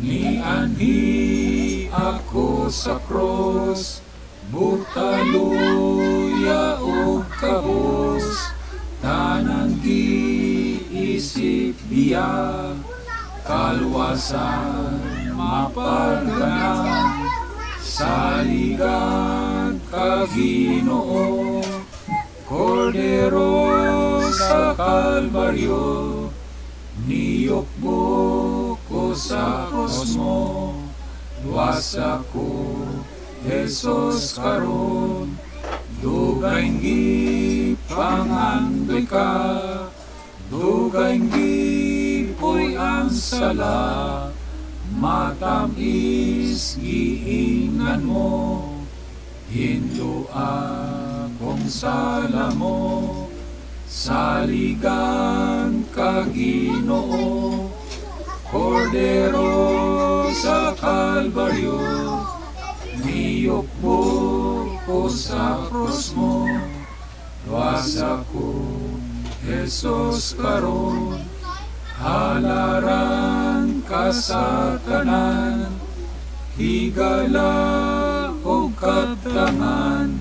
Nianhi ako sa cross, butaluya o kabos, tanang giisip biya, kalwasan mapagana, saligan ka Ginoo, Kordero sa Kalbaryo, niyokbo ko sa kosmo, luwasa ko Jesus karon, dugayn gipangandoy ka, dugayn gipoy ang sala, matamis giingnan mo, hindo akong sala mo, saligan ka Ginoo, Kordero sa Kalbaryo, niyokbo ko sa krus mo, luwasa ko Jesus karon, halaran ka sa tanan, higala o katangan,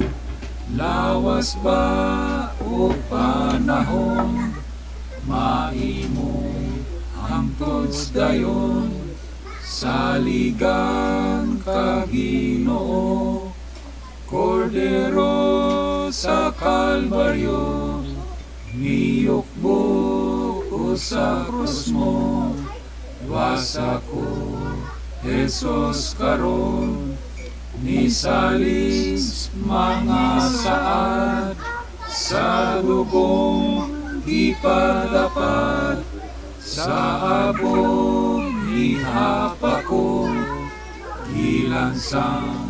lawas ba o panahon, maimo ang tods dayon, saligan ka Ginoo, Kordero sa Kalbaryo, niyokbo ko sa krus mo, luwasa ko Jesus karon, nisalis mga saad, sa dugong ipadapat, sa abong ihapa ko, ilansang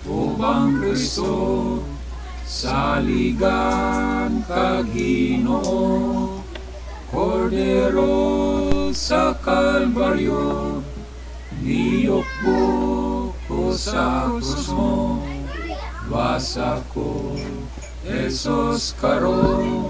ubang Kristo, saligan ka Ginoo, Kordero sa Kalbaryo, niyokbo ko sa krus mo, luwasa ko Jesus karon.